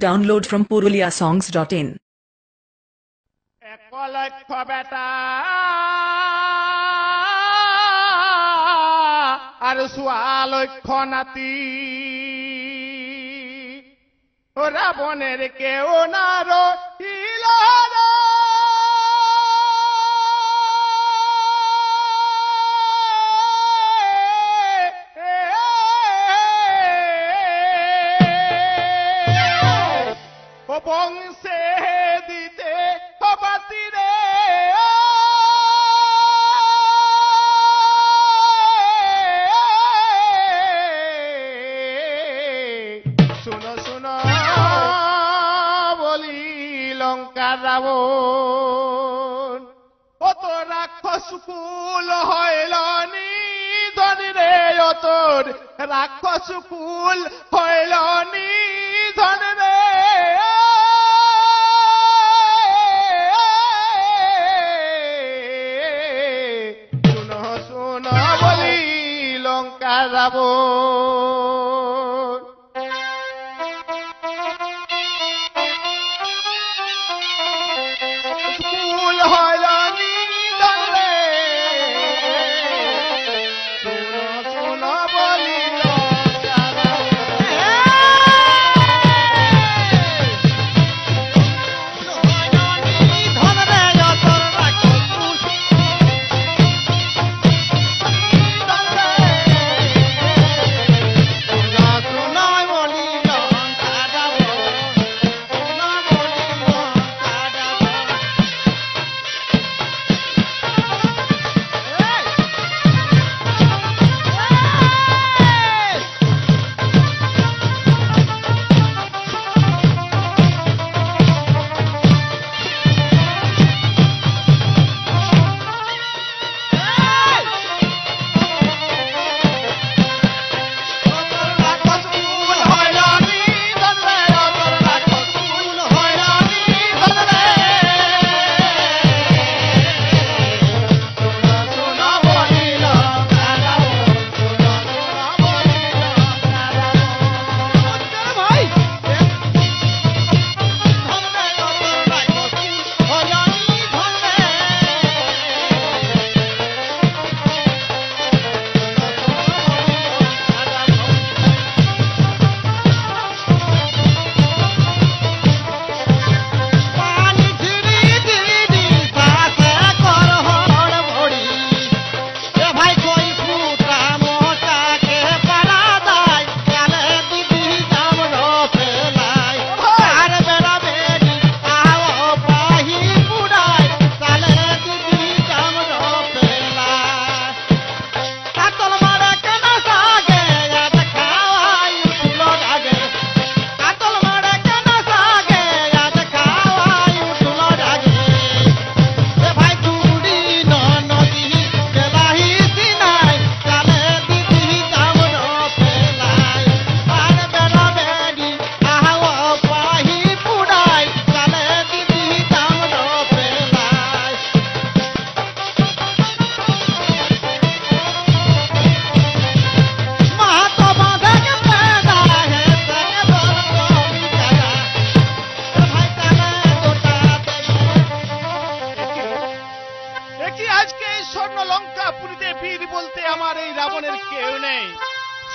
Download from puruliasongs.in. এক লক্ষ বেটা আর সোয়া লক্ষ নাতি ও রাবণের কেউ না রহিল রে। ও বংশে দিতে বাতি রে শুনো শুনো বলি লঙ্কা রাবণ ও তো রাক্ষস কুল হইল নিধন রে ও তোর রাক্ষস কুল হইল নিধন রে। শুনো শুনো বলি লঙ্কা রাবণ কুল হইল নিধন রে। শুনো শুনো বলি লঙ্কা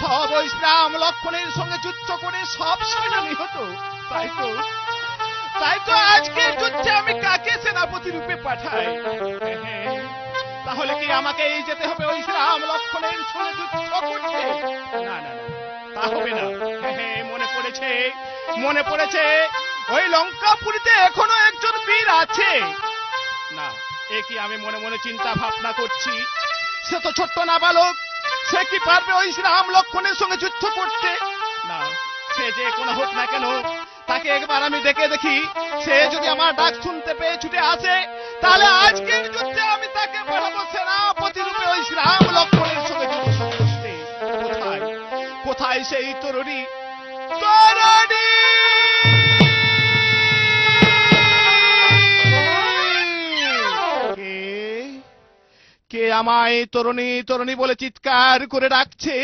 সব ওই রাম লক্ষ্মণের সঙ্গে যুদ্ধ করে সব সৈন্য নিহত। তাই তো আজকে যুদ্ধে আমি কাকে সেনাপতি রূপে পাঠাই? তাহলে কি আমাকে এই যেতে হবে ওই রাম লক্ষ্মণের সঙ্গে যুদ্ধ করতে? না না না, তা হবে না। মনে পড়েছে ওই লঙ্কাপুরীতে এখনো একজন বীর আছে। না, এ কি আমি মনে মনে চিন্তা ভাবনা করছি? সে তো ছোট্ট নাবালক, সে কি পারবে ওই রাম লক্ষ্মণের সঙ্গে যুদ্ধ করতে? না, সে যে কোনো হোক না কেন, তাকে একবার আমি দেখে দেখি। সে যদি আমার ডাক শুনতে পেয়ে ছুটে আসে, তাহলে আজকের যুদ্ধে আমি তাকে পাঠাবো সেনাপতি রূপে ওই রাম লক্ষ্মণের সঙ্গে যুদ্ধ করতে। কোথায় সেই তরুণী? কে আমায় তরুণী তরুণী বলে চিৎকার করে ডাকছে?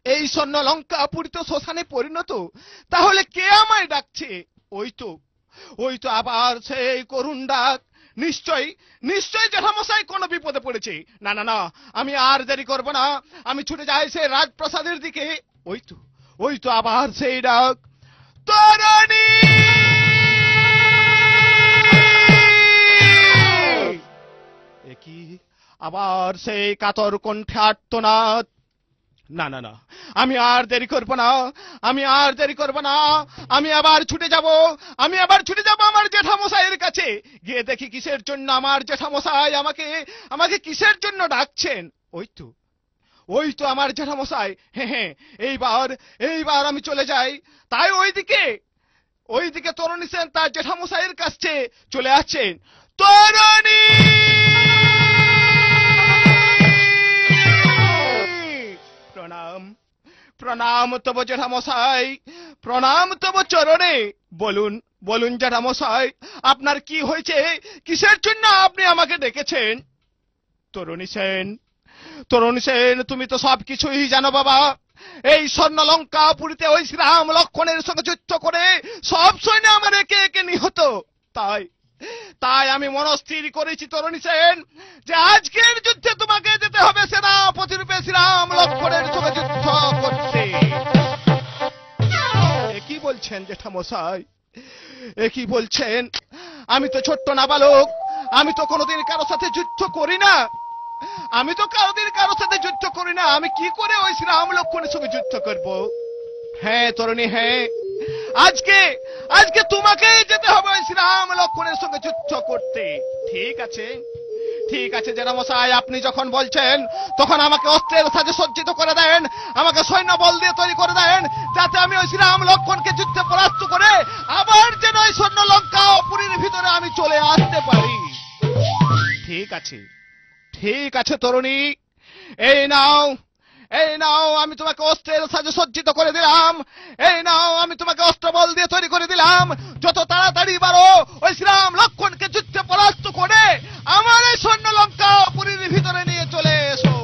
এই স্বর্ণ লঙ্কা পুরিত শ্মশানে পরিণত, তাহলে কে আমায় ডাকছে? আছে, ওই তো আবার সেই করুণ ডাক। নিশ্চয় নিশ্চয় জেঠামশাই কোনো বিপদে পড়েছে। না না না, আমি আর দেরি করব না, আমি ছুটে যাই সেই রাজপ্রাসাদের দিকে। ওই তো আবার সেই ডাক, তরণী। কি আবার সেই কাতর কণ্ঠে আর্তনাদ। না না না, আমি আর দেরি করব না, আমি আবার ছুটে যাব আমার জেঠামশাইয়ের কাছে। গিয়ে দেখি কিসের জন্য আমার জেঠামশাই আমাকে কিসের জন্য ডাকছেন। ওই তো আমার জেঠামশাই। হ্যাঁ, এইবার আমি চলে যাই। তাই ওইদিকে তরণী সেন তার জেঠামশাইয়ের কাছে চলে আসছেন। তরণী! প্রণাম তব জেঠামশাই, প্রণাম তব চরণে। বলুন জেঠামশাই, আপনার কি হয়েছে? কিসের জন্য আপনি আমাকে ডেকেছেন? তরণী সেন, তুমি তো সবকিছুই জানো বাবা। এই স্বর্ণলঙ্কা পুরীতে ওই শ্রীরাম লক্ষ্মণের সঙ্গে যুদ্ধ করে সব সৈন্য আমার একে একে নিহত। তাই আমি মনস্থির করেছি তরণী সেন, যে আজকের যুদ্ধে তোমাকে যেতে হবে সেনাপতি রূপে শ্রীরাম লক্ষ্মণের সঙ্গে যুদ্ধ করতে। কি বলছেন জেঠামশাই, কি বলছেন? আমি তো ছোট্ট নাবালক, আমি তো কোনোদিন কারো সাথে যুদ্ধ করি না। আমি কি করে ওই শ্রীরাম লক্ষ্মণের সঙ্গে যুদ্ধ করব? হ্যাঁ তরণী, হ্যাঁ, আজকে তোমাকে যেতে হবে ওই শ্রীরাম লক্ষ্মণের সঙ্গে যুদ্ধ করতে। ঠিক আছে জেঠামশাই, আপনি যখন বলছেন তখন আমাকে অস্ত্রের সাথে সজ্জিত করে দেন, আমাকে সৈন্য বল দিয়ে তৈরি করে দেন, যাতে আমি ওই শ্রীরাম লক্ষ্মণকে যুদ্ধে পরাস্ত করে আবার যেন ওই স্বর্ণলঙ্কা পুরীর ভিতরে আমি চলে আসতে পারি। ঠিক আছে তরুণী, এই নাও, আমি তোমাকে অস্ত্রের সাজে সজ্জিত করে দিলাম। এই নাও, আমি তোমাকে অস্ত্র বল দিয়ে তৈরি করে দিলাম। যত তাড়াতাড়ি পারো ওই শ্রীরাম লক্ষ্মণকে যুদ্ধে পরাস্ত করে আমার এই স্বর্ণলঙ্কা পুরীর ভিতরে নিয়ে চলে এসো।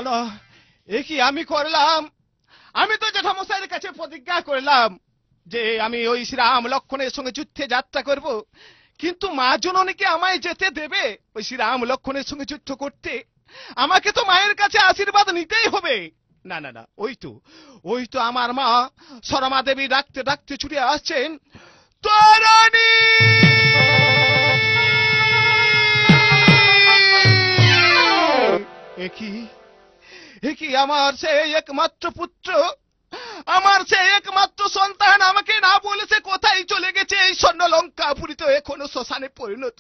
না, এ কি আমি করলাম? আমি তো জেঠামশাইয়ের কাছে প্রতিজ্ঞা করলাম যে আমি ওই শ্রীরাম লক্ষ্মণের সঙ্গে যুদ্ধে যাত্রা করব, কিন্তু মা জননীকে আমায় যেতে দেবে ওই শ্রীরাম লক্ষ্মণের সঙ্গে যুদ্ধ করতে? আমাকে তো মায়ের কাছে আশীর্বাদ নিতেই হবে। না, ওই তো আমার মা সরমা দেবী ডাকতে ডাকতে ছুটে আসছেন। তরণী! কি আমার সেই একমাত্র পুত্র, আমার সেই একমাত্র সন্তান আমাকে না বলেছে কোথায় চলে গেছে? এই স্বর্ণলঙ্কা পুরী তো এখনো শ্মশানে পরিণত।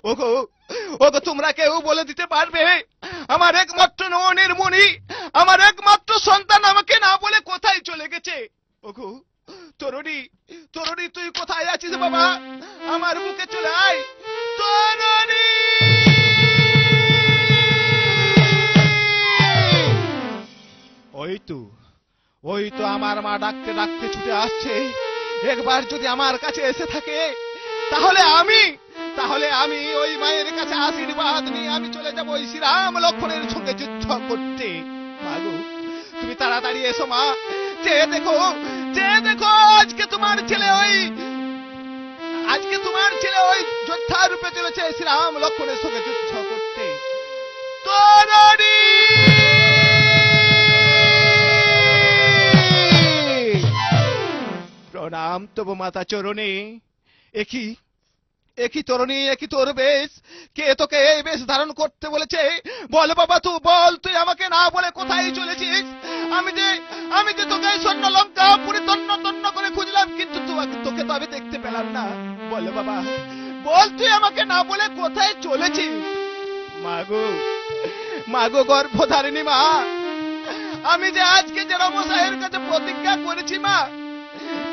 ওগো তোমরা কেউ বলে দিতে পারবে আমার একমাত্র নয়নের মণি, আমার একমাত্র সন্তান আমাকে না বলে কোথায় চলে গেছে? ওগো তরুণী, তুই কোথায় আছিস বাবা? আমার বুকে চলে আয় তরুণী। ওই তো আমার মা ডাকতে ডাকতে ছুটে আসছে। একবার যদি আমার কাছে এসে থাকে তাহলে আমি ওই মায়ের কাছে আশীর্বাদ নিয়ে আমি চলে যাব ওই শ্রীরাম লক্ষ্মণের সঙ্গে যুদ্ধ করতে। মাগো তুমি তাড়াতাড়ি এসো মা, চেয়ে দেখো আজকে তোমার ছেলে ওই যোদ্ধা রূপে চলেছে শ্রীরাম লক্ষ্মণের সঙ্গে যুদ্ধ করতে। তরণী! প্রণাম তব মাতা চরণে। একই তরণী, একই তোর বেশ, কে তোকে এই বেশ ধারণ করতে বলেছে? বল বাবা, তুই আমাকে না বলে কোথায় চলেছিস? আমি যে তোকে স্বর্ণলঙ্কা পুরী তন্ন তন্ন করে খুঁজলাম, কিন্তু তোকে তো আমি দেখতে পেলাম না। বল বাবা, বল তুই আমাকে না বলে কোথায় চলেছিস? মাগো, মাগো গর্ভধারিণী মা, আমি যে আজকে জনমশাইয়ের কাছে প্রতিজ্ঞা করেছি মা,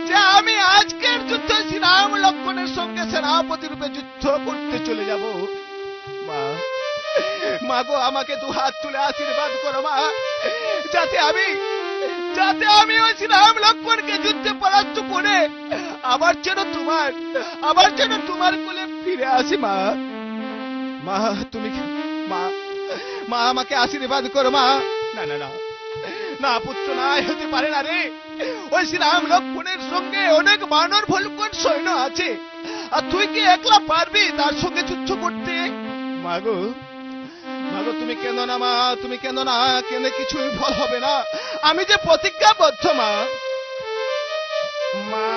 যে আমি আজকের যুদ্ধে শ্রীরাম লক্ষ্মণের সঙ্গে সেনাপতি রূপে যুদ্ধ করতে চলে যাব। মা, মাগো আমাকে দু হাত তুলে আশীর্বাদ করো মা, যাতে আমি ওই শ্রীরাম লক্ষ্মণকে যুদ্ধে পরাস্ত করে আবার যেন তোমার কোলে ফিরে আসি মা। মা তুমি মা আমাকে আশীর্বাদ করো মা। না না না না, পুত্র নাই হতে পারে না রে। ওই শ্রীরাম লক্ষ্মণের সঙ্গে অনেক বানর ভল্লুক সৈন্য আছে, আর তুই কি একলা পারবি তার সঙ্গে যুদ্ধ করতে? মাগো, মাগো তুমি কেঁদো না মা, তুমি কেঁদো না, কেঁদে কিছুই ফল হবে না। আমি যে প্রতিজ্ঞাবদ্ধ মা। মা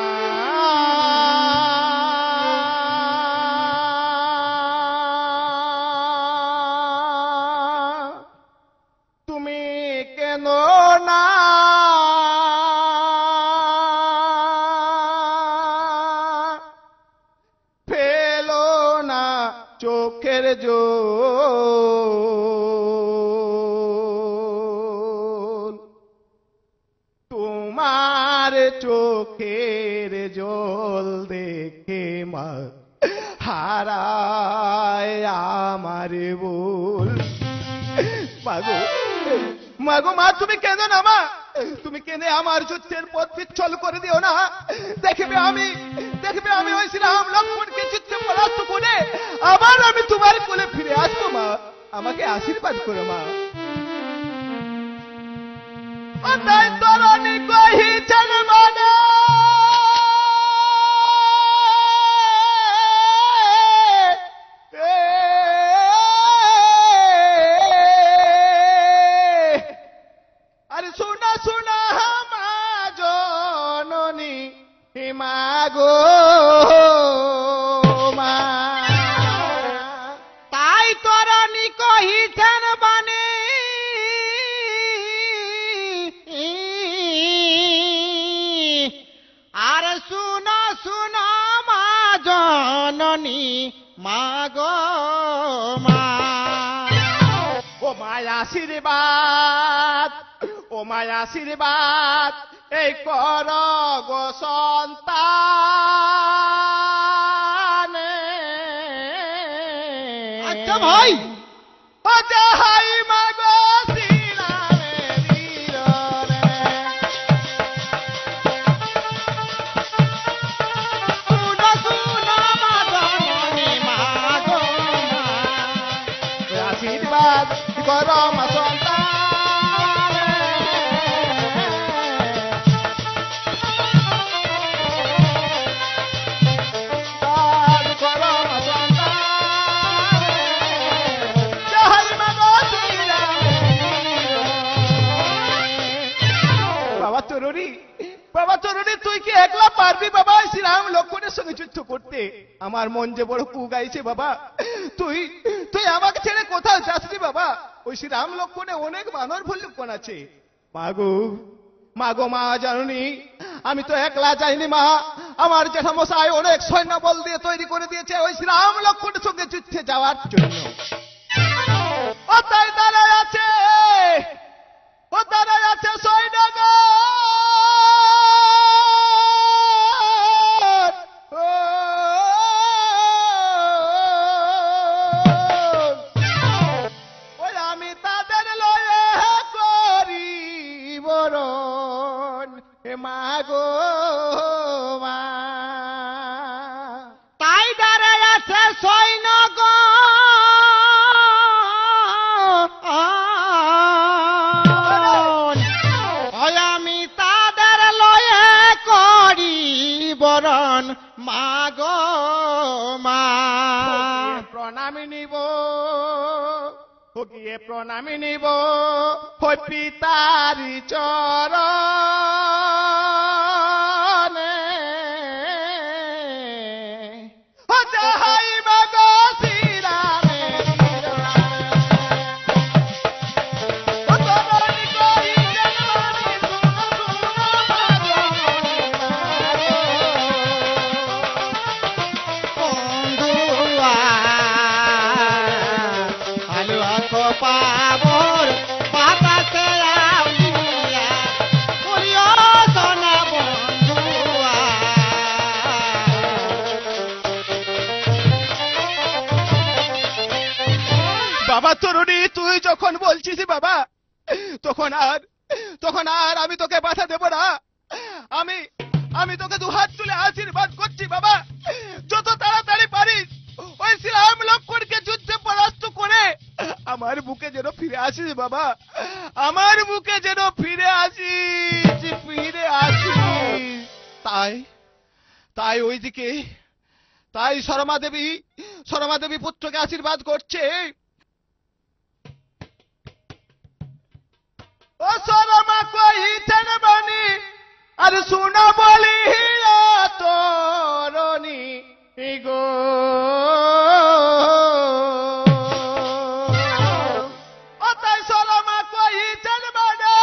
তুমি কেঁদো না, ফেলো না চোখের জল, তোমার চোখের জল দেখে মা হারায় আমার বল। মাগো, মাগো মা তুমি কেঁদো না মা, তুমি কেঁদে আমার যুদ্ধের পথ বিচ্ছল করে দিও না। দেখবে আমি ওই শ্রীরাম লক্ষ্মণকে যুদ্ধে পরাস্ত করে আবার আমি তোমার কোলে ফিরে আসবো মা। আমাকে আশীর্বাদ করো মা। তাই তরণী কহিছেন মানে মাগো মা, তাই তরণী কহিছেন বাণী, আর শুনো শুনো মা জননী, মাগো মা। ও মায়া আশীর্বাদ, ও মায়া আশীর্বাদ এই কর গো সন্তান। আচ্ছা ভাই, ও যাহাই মাগো শ্রীরামের বীররে, শুনো শুনো মা জননী মাগো মা, আশীর্বাদ কর মা সন্তান। বাবা তরুণী, তুই কি একলা পারবি বাবা শ্রীরাম লক্ষ্মণের সঙ্গে যুদ্ধ করতে? আমার মন যে বড় কু গাইছে বাবা। তুই আমাকে ছেড়ে কোথাও যাসনি বাবা? ওই শ্রীরাম লক্ষ্মণে অনেক বানর ভল্লুক আছে। মাগো, মাগো মা জাননি, আমি তো একলা যাইনি মা, আমার জেঠামশাই অনেক সৈন্যবল দিয়ে তৈরি করে দিয়েছে ওই শ্রীরাম লক্ষ্মণের সঙ্গে যুদ্ধে যাওয়ার জন্য। ও তাই দাঁড়ায় আছে, ও দাঁড়ায় আছে সৈন্যগণ। মাগো মা, তাই দাঁড়ায় আছে সৈন্যগণ, আমি তাদের লয়ে করি বরণ। মাগো মা, প্রণামী নিব, গিয়ে প্রণামী নিব ওই পিতারি চরণে। ও যাহাই মাগো শ্রীরামের ও তরণী কহিছেন বাণী, শুনো শুনো মা জননী মাগো। বাবা তরুণী, তুই যখন বলছিস বাবা, তখন আর আমি তোকে বাধা দেব না। আমি আমি তোকে দুহাত তুলে আশীর্বাদ করছি বাবা, যত তাড়াতাড়ি পারিস ওই শ্রীরাম লক্ষ্মণকে যুদ্ধে পরাস্ত করে আমার বুকে যেন ফিরে আসিস বাবা, আমার বুকে যেন ফিরে আসিস। তাই ওইদিকে শর্মা দেবী পুত্রকে আশীর্বাদ করছে। ও শর্মা কইছেন বাণী, আর শুনো বলি তরণী গো, ও তাই শর্মা কইছেন বাণী,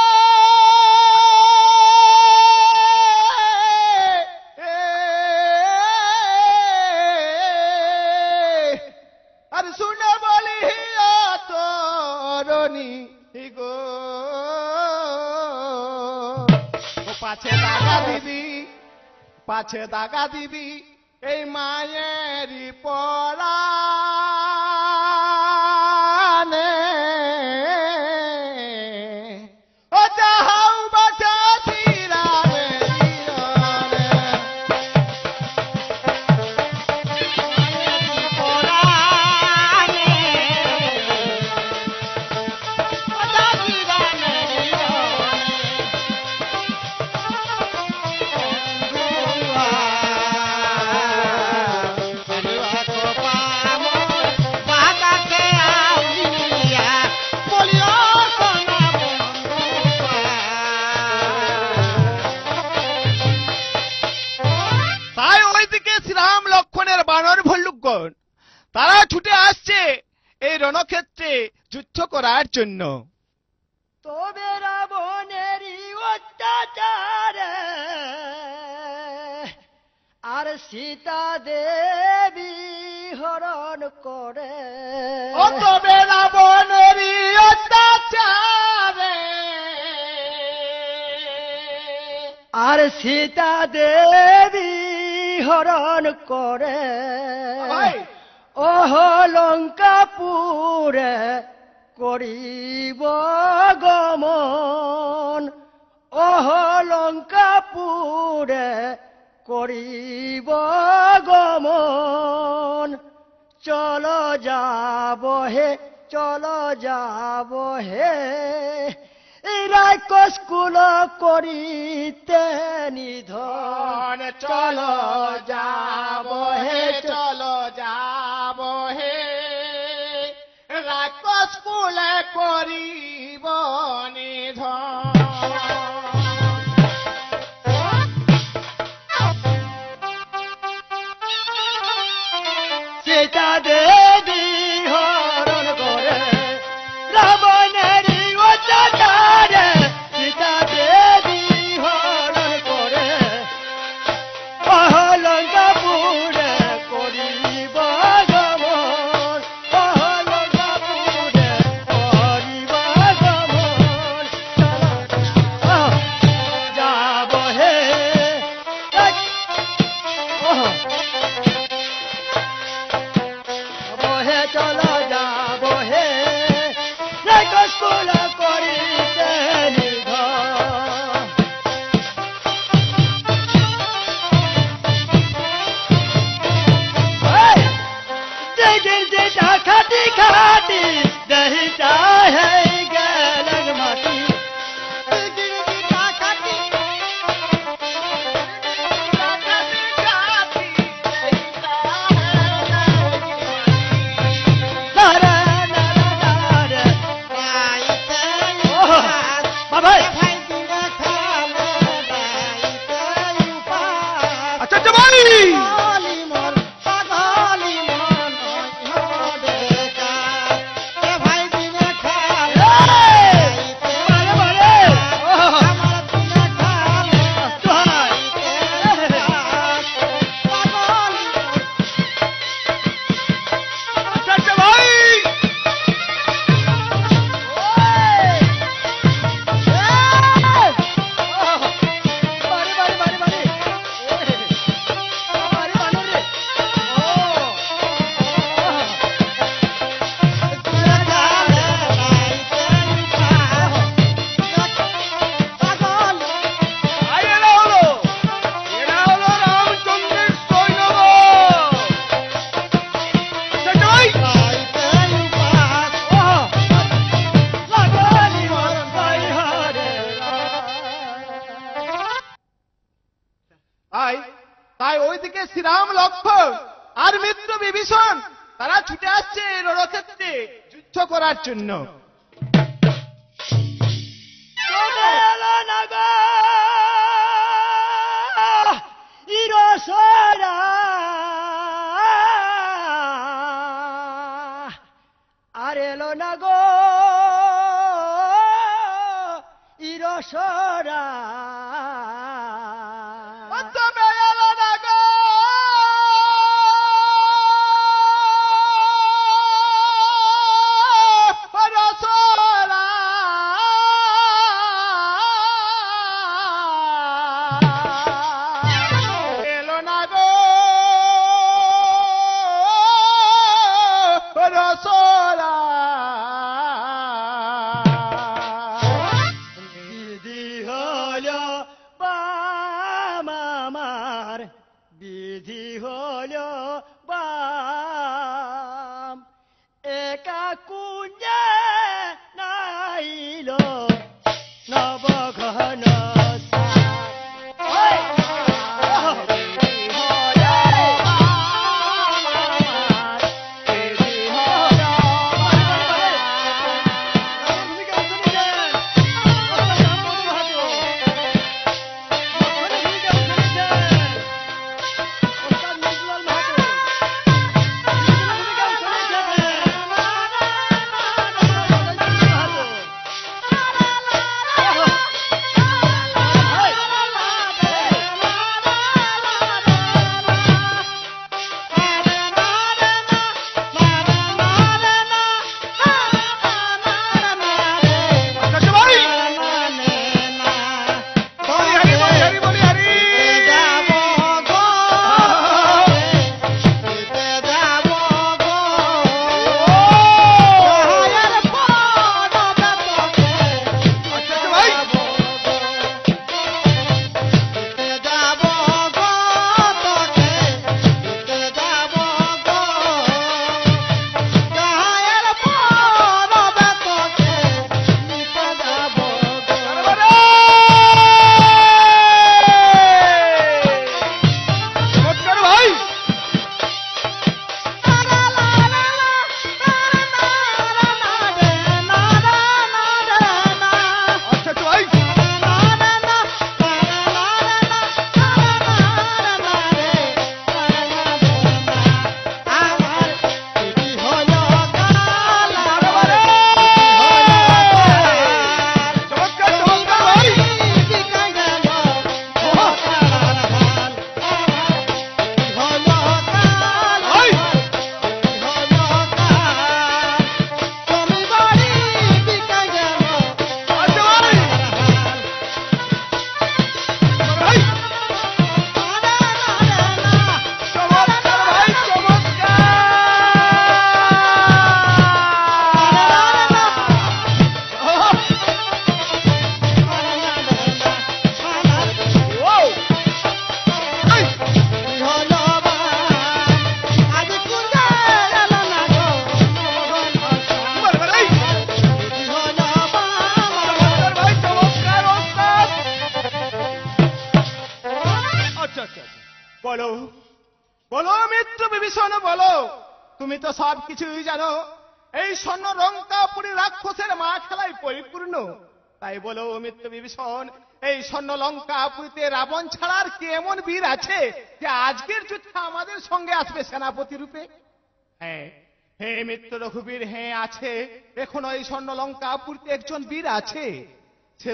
আর শুনো বলি তরণী গো, পাছে দাগা দিবি এই মায়েরই পরানে, ও যাহাও বাঁচা শ্রীরামের তারা ছুটে আসছে এই রণক্ষেত্রে যুদ্ধ করার জন্য। তবে রাবণেরই অত্যাচারে আর সীতা দেবী হরণ করে, ও তবে রাবণেরই অত্যাচারে আর সীতা দেবী হরণ করে, ওহ লঙ্কাপুরে করিব গমন, ওহ লঙ্কাপুরে করিব গমন, চলো যাব হে রাক্ষস কুল করিতে নিধন, চলো যাব হে রাক্ষস কুলে করিব নিধন। সীতা দেবী হরণ করে রাবণেরই অত্যাচারে, সীতা দেবী হরণ করে লঙ্কাপুরে করিব গমন, লঙ্কাপুরে করিব গমন, যাব হে চলো যাব হে রাক্ষস কুল করিতে নিধন। যেদিন যেটা খাটি খাটি দহিটা হয়ে গেল মাটি, আর মিত্র বিভীষণ তারা ছুটে আসছে রণক্ষেত্রে যুদ্ধ করার জন্য। চলে এলো না গো ইরসরা, আর এলো না গো ইরসরা, বিধি হলো বাম, একা কুঞ্জে নাইল নবঘন বলো বলো মিত্র বিভীষণ বলো, তুমি তো সব কিছুই জানো। এই স্বর্ণ লঙ্কাপুরী রাক্ষসের মা খেলায় পরিপূর্ণ। তাই বলো মিত্র বিভীষণ, এই স্বর্ণ লঙ্কাপুরীতে রাবণ ছাড়ার কে এমন বীর আছে যে আজকের যুদ্ধে আমাদের সঙ্গে আসবে সেনাপতি রূপে? হ্যাঁ হে মিত্র রঘুবীর, হ্যাঁ আছে। এখনো এই স্বর্ণ লঙ্কাপুরীতে একজন বীর আছে। সে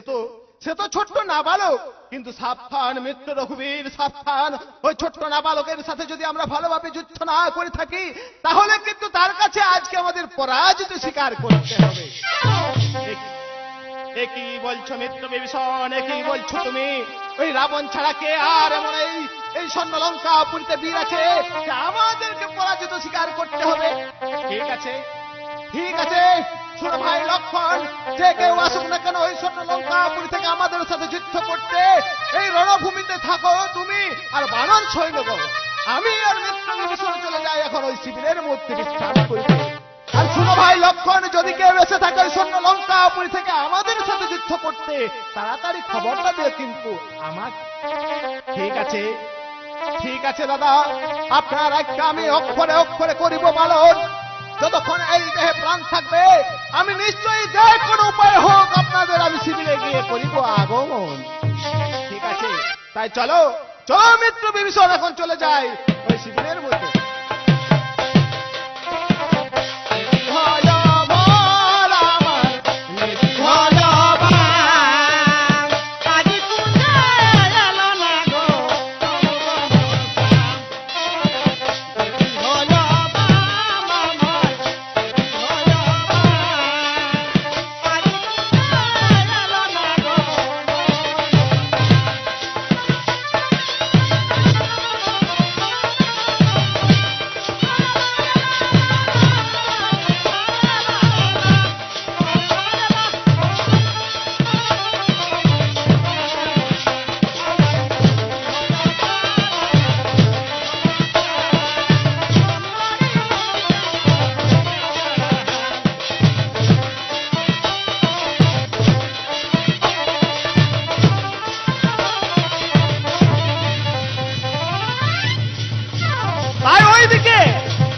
তো ছোট্ট নাবালক, কিন্তু সাবধান মিত্র রঘুবীর, সাবধান। ওই ছোট্ট নাবালকের সাথে যদি আমরা ভালোভাবে যুদ্ধ না করে থাকি তাহলে কিন্তু তার কাছে আজকে আমাদের পরাজিত স্বীকার করতে হবে। একই বলছো মিত্র বিভীষণ, একই বলছো তুমি? ওই রাবণ ছাড়া কে আর এমন এই স্বর্ণ লঙ্কাপুরীতে বীর আছে যে আমাদেরকে পরাজিত স্বীকার করতে হবে? ঠিক আছে ঠিক আছে, ছোট ভাই লক্ষণ, যে কেউ আসুক না কেন ওই স্বর্ণ লঙ্কাপুরী থেকে আমাদের সাথে যুদ্ধ করতে এই রণভূমিতে থাকো তুমি আর বানর সৈন্যগণ। আমি আর মিত্র বিভীষণ চলে যাই এখন ওই শিবিরের মধ্যে বিশ্রাম করতে। আর ছোট ভাই লক্ষণ, যদি কেউ এসে থাকে ওই স্বর্ণ লঙ্কাপুরী থেকে আমাদের সাথে যুদ্ধ করতে তাড়াতাড়ি খবরটা দিও কিন্তু আমাকে। ঠিক আছে ঠিক আছে দাদা, আপনার একটা আমি অক্ষরে অক্ষরে করিব পালন। যতক্ষণ এই দেহে প্রাণ থাকবে আমি নিশ্চয়ই যে কোনো উপায় হোক আপনাদের আমি শিবিরে গিয়ে করিব আগমন। ঠিক আছে, তাই চলো চলো মিত্র বিভীষণ, এখন চলে যাই ওই শিবিরের মধ্যে।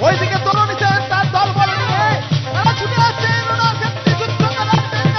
ওইদিকে তরুণ তার দল বল নিয়ে তারা ছুটে আসছে রণক্ষেত্রে যুদ্ধ করার জন্য।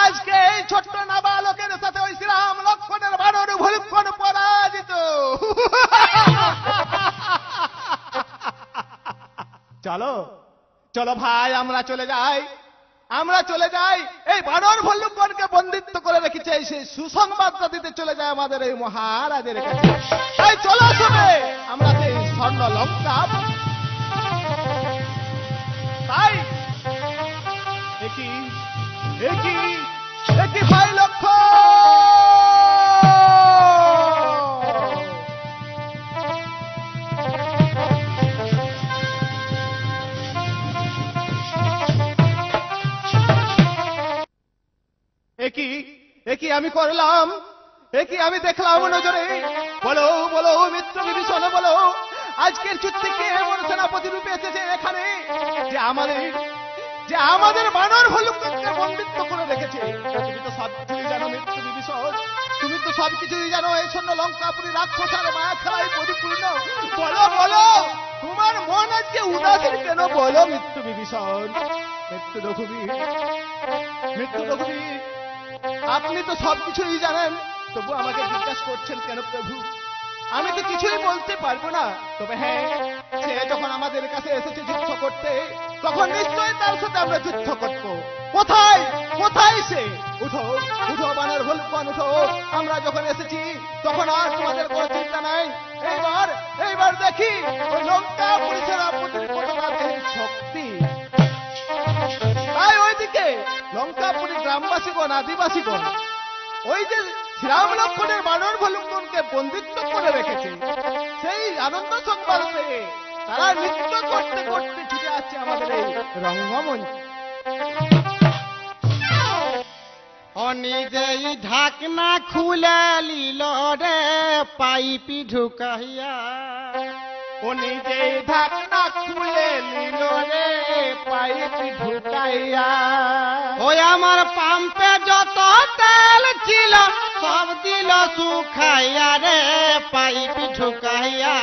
আজকে এই ছোট্ট নাবালকের সাথে ওই শ্রীরাম লক্ষ্মণের বানর ভূলক্ষণ পরাজিত। চলো চলো ভাই, আমরা চলে যাই এই বানর ভল্লুকগণকে বন্দিত্ব করে রেখেছে সেই সুসংবাদটা দিতে চলে যায় আমাদের এই মহারাজের কাছে। তাই চলো শুনে আমরা সেই স্বর্ণ লঙ্কা। তাই একই ভাই লক্ষ্য একই আমি করলাম, একই আমি দেখলাম নজরে। বলো বলো মিত্র বিভীষণ বলো, আজকের চুক্তি কে এমন সেনাপতি রূপে এসেছে এখানে যে আমাদের বানর ভল্লুককে বন্দিত্ব করে রেখেছে? তুমি তো সব কিছুই জানো মিত্র বিভীষণ, তুমি তো সব কিছুই জানো। এই জন্য লঙ্কাপুরী রাক্ষসার মায়া খেলায় পরিপূর্ণ। বলো বলো তোমার মন আজকে উদাসীন কেন? বলো মিত্র বিভীষণ। মৃত্যু রঘুবীর, আপনি তো সব কিছুই জানেন, তবু আমাকে জিজ্ঞাসা করছেন কেন প্রভু? আমি তো কিছুই বলতে পারবো না। তবে হ্যাঁ, সে যখন আমাদের কাছে এসেছে যুদ্ধ করতে, তখন নিশ্চয়ই তার সাথে আমরা যুদ্ধ করবো। কোথায় সে? উঠো উঠো বানর ভল্লুকগণ উঠো। আমরা যখন এসেছি তখন আর তোমাদের কোনো চিন্তা নাই। এইবার দেখি ওই লঙ্কা পুলিশের শক্তি। তাই ওইদিকে লঙ্কাপুরী গ্রামবাসীগণ, আদিবাসীগণ ওই যে শ্রীরাম লক্ষ্মণের বানর ভল্লুকগণকে বন্দিত্ব করে রেখেছে, সেই আনন্দ সংবাদ পেয়ে তারা নৃত্য করতে করতে ছুটে আসছে আমাদের এই রঙ্গমঞ্চ। নিজেই ঢাকনা খুলে লিল রে পাইপি ঢুকাইয়া, নিজেই ঢাকনা খুলে লিল রে পাইপি ঢুকাইয়া। ওই আমার পাম্পে যত তেল ছিল সব দিল শুকাইয়া রে পাইপ ঢুকাইয়া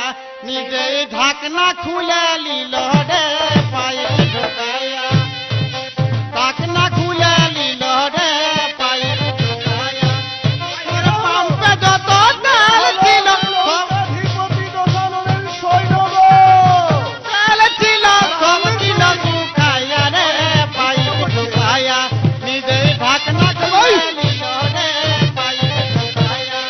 নিজেই ঢাকনা খুলে নিল রে পাইপ ঢুকাইয়া ঢাকনা খুলে নিল রে পাইপ ঢুকাইয়া ওর পাম্পে যত তেল ছিল সব তেল ছিল সব দিল শুকাইয়া রে পাইপ ঢুকাইয়া নিজেই ঢাকনা খুলে নিল রে পাইপ ঢুকাইয়া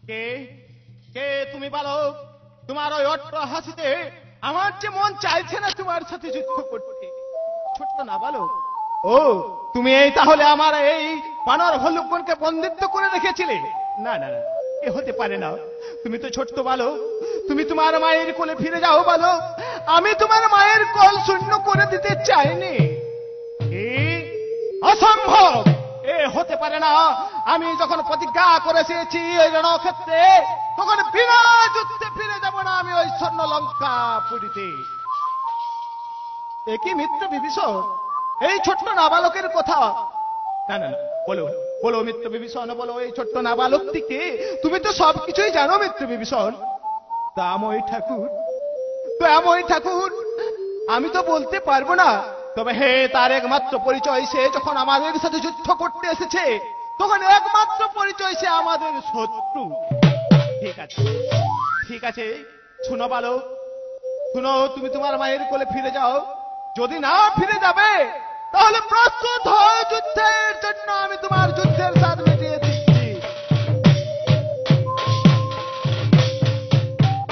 কে কে তুমি বালক? তোমার ওই অট্ট হাসিতে আমার যে মন চাইছে না তোমার সাথে যুদ্ধ করতে। ছোট্ট না বালক, ও তুমি এই তাহলে আমার এই বানর হলুকগণকে বন্দিত্ব করে রেখেছিলে? না না না, এ হতে পারে না। তুমি তো ছোট্ট বালক, তুমি তোমার মায়ের কোলে ফিরে যাও বালক। আমি তোমার মায়ের কোল শূন্য করে দিতে চাইনি। অসম্ভব, এ হতে পারে না। আমি যখন প্রতিজ্ঞা করেছি এই রণক্ষেত্রে, তখন বিনা যুদ্ধে ফিরে যাব না আমি ওই স্বর্ণ লঙ্কা পুরীতে। একই মিত্র বিভীষণ, এই ছোট্ট নাবালকের কথা। না না না, বলো বলো মিত্র বিভীষণ, বলো এই ছোট্ট নাবালকটিকে। তুমি তো সবকিছুই জানো মিত্র বিভীষণ। দামই ঠাকুর, দামই ঠাকুর, আমি তো বলতে পারবো না। তবে হে, তার একমাত্র পরিচয়, সে যখন আমাদের সাথে যুদ্ধ করতে এসেছে, তখন একমাত্র পরিচয় সে আমাদের শত্রু। ঠিক আছে ঠিক আছে, শুনো বালক, শুনো, তুমি তোমার মায়ের কোলে ফিরে যাও। যদি না ফিরে যাবে, তাহলে প্রস্তুত হও যুদ্ধের জন্য। আমি তোমার যুদ্ধের সাথ মিটিয়ে দিচ্ছি।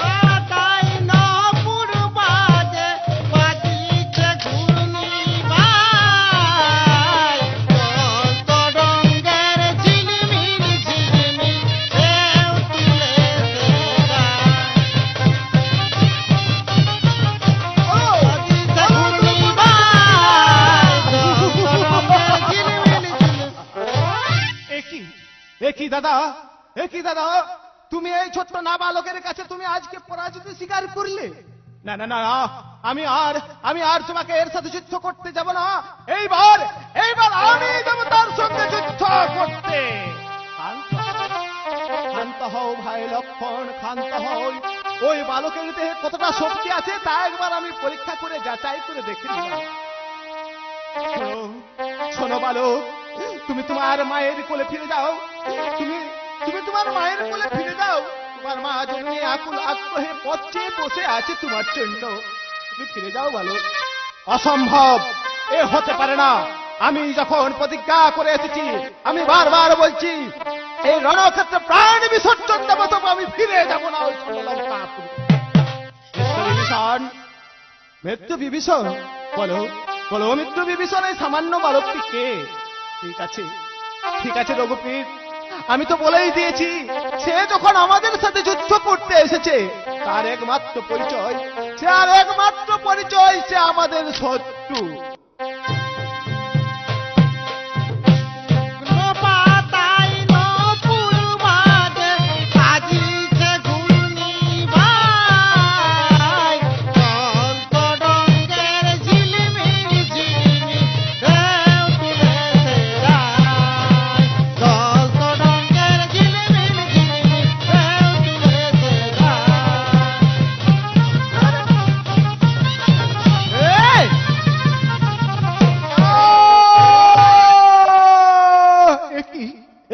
পাতাই নপুর বাজে বাজিছে ঘূর্ণি বাই, তরঙ্গের ঝিলমিল ঝিলমিল ঢেউ তুলেছে একই দাদা, একই দাদা, তুমি এই ছোট্ট নাবালকের কাছে তুমি আজকে পরাজিত স্বীকার করলে? না না না, আমি আর তোমাকে এর সাথে যুদ্ধ করতে যাব না। এইবার এইবার আমি যাব তার সঙ্গে যুদ্ধ করতে। শান্ত হও ভাই লক্ষণ, শান্ত হও। ওই বালকের দেহে কতটা শক্তি আছে তা একবার আমি পরীক্ষা করে যাচাই করে দেখে নিলাম। শোনো বালক, তুমি তোমার মায়ের কোলে ফিরে যাও। তুমি তুমি তোমার মায়ের কোলে ফিরে যাও। তোমার মা জন্যে আকুল আগ্রহে পথে বসে আছে তোমার জন্য। তুমি ফিরে যাও বালক। অসম্ভব, এ হতে পারে না। আমি যখন প্রতিজ্ঞা করে এসেছি, আমি বারবার বলছি, এই রণক্ষেত্রে প্রাণ বিসর্জন দেব, তবু আমি ফিরে যাব না ওই লঙ্কা। বিভীষণ, মৃত্যু বিভীষণ, বলো বলো মিত্র বিভীষণ, এই সামান্য বালকটি কে? ঠিক আছে ঠিক আছে রঘুপীর, আমি তো বলেই দিয়েছি, সে যখন আমাদের সাথে যুদ্ধ করতে এসেছে, তার একমাত্র পরিচয়, সে আমাদের শত্রু। পাতাই নপুর বাজে বাজিছে ঘূর্ণি বাই, তরঙ্গের ঝিলমিল ঝিলমিল ঢেউ তুলেছে রায়, তরঙ্গের ঝিলমিল ঝিলমিল ঢেউ তুলেছে রায়।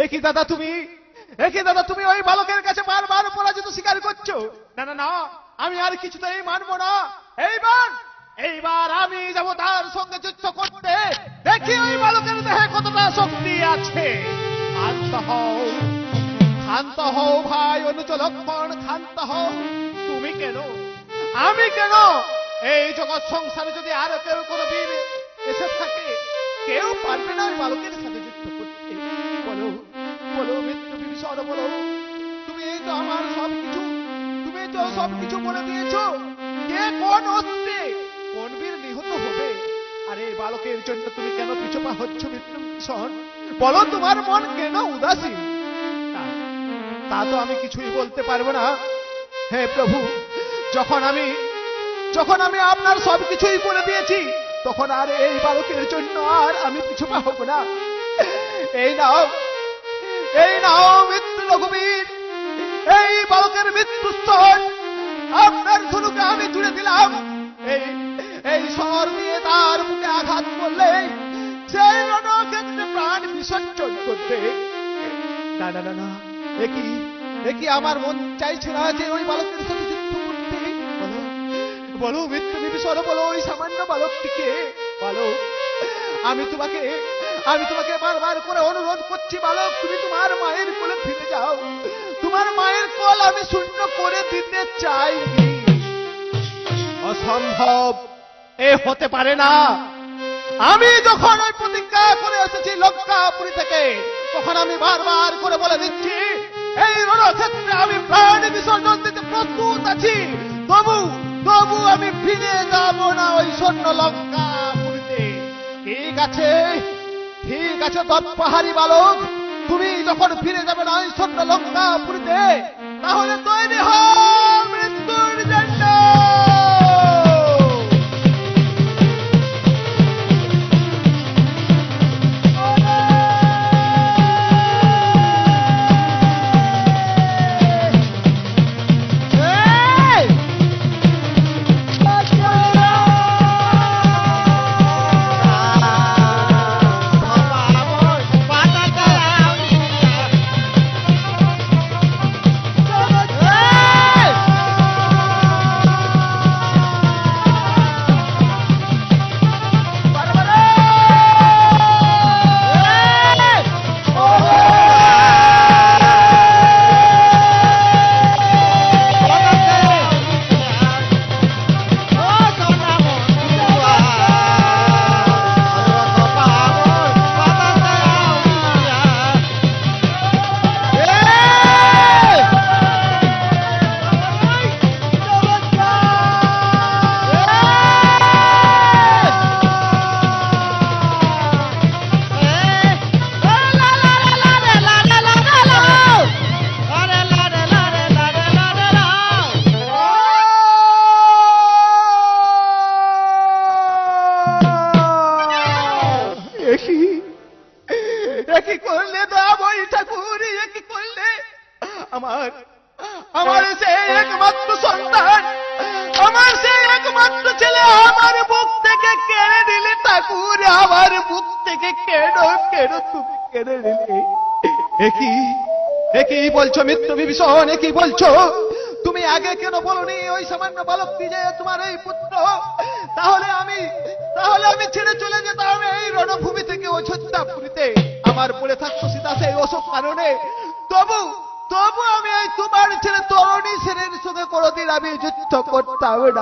একই দাদা, তুমি ওই বালকের কাছে বারবার পরাজিত স্বীকার করছো। না না না, আমি আর কিছুতেই মানবো না। এইবার আমি যাব তার সঙ্গে যুদ্ধ করতে। দেখি ওই বালকের দেহে কতটা শক্তি আছে। শান্ত হও ভাই অনুজ লক্ষ্মণ, শান্ত হও। তুমি কেন, আমি কেন? এই জগৎ সংসারে যদি আরো কেউ কোনো বীর এসে থাকে, কেউ পারবে না ওই বালকের সাথে যুদ্ধ করতে। বলো বলো মৃত্যু বিভীষণ, বলো। তুমি তো আমার সবকিছু, তুমি তো সবকিছু বলে দিয়েছো। কে কোন অস্ত্রে কোন বীর নিহত হবে? আরে বালকের জন্য তুমি কেন পিছপা হচ্ছ মৃত্যু বিভীষণ? বলো, তোমার মন কেন উদাসীন? তা তো আমি কিছুই বলতে পারবো না। হে প্রভু, যখন আমি আপনার সবকিছুই করে দিয়েছি, তখন আর এই বালকের জন্য আর আমি পিছপা হব না। এই নাও মৃত্যু রঘুবীর, এই বালকের মৃত্যুস্থল আপনার ধনুকে আমি জুড়ে দিলাম। এই শহর দিয়ে তার বুকে আঘাত করলে সেই রণক্ষেত্রে প্রাণ বিসর্জন করতে। না না না না, একই আমার মন চাইছে না যে ওই বালকের সাথে যুদ্ধ করতে। বলো মৃত্যু বিভীষণ, বলো ওই সামান্য বালকটিকে। বলো, আমি তোমাকে বারবার করে অনুরোধ করছি বালক, তুমি তোমার মায়ের কোলে ফিরে যাও। তোমার মায়ের আমি শূন্য করে দিতে চাইনি। অসম্ভব, এ হতে পারে না। আমি যখন ওই প্রতিজ্ঞা করে এসেছি লঙ্কাপুরী থেকে, তখন আমি বারবার করে বলে দিচ্ছি এই রণক্ষেত্রে আমি প্রাণ বিসর্জন দিতে প্রস্তুত আছি। তবু আমি ফিরে যাব না ওই স্বর্ণ লঙ্কাপুরীতে। ঠিক আছে, ঠিক আছে দত্তপাহাড়ী বালক, তুমি যখন ফিরে যাবে না ওই স্বর্ণ লঙ্কাপুরীতে, তাহলে তৈরি হও মৃত্যুর জন্য। কি করলে দয়াময়ী ঠাকুর, কি করলে? আমার সেই একমাত্র সন্তান, আমার সেই একমাত্র ছেলে আমার বুক থেকে কেড়ে নিলে ঠাকুর, আমার বুক থেকে কেন তুমি কেড়ে নিলে? একই বলছো মিত্র বিভীষণ, একই বলছো? তুমি আগে কেন বলনি ওই সামান্য বালকটি যে তোমার এই পুত্র? তাহলে আমি ছেড়ে চলে যেতাম এই রণভূমি থেকে অযোধ্যাপুরীতে। আমার পড়ে থাকতো সীতা সেই অসুখ কারণে। তবু আমি এই তোমার ছেলে তরণী সেনের সঙ্গে কোনদিন আমি যুদ্ধ করতাম না।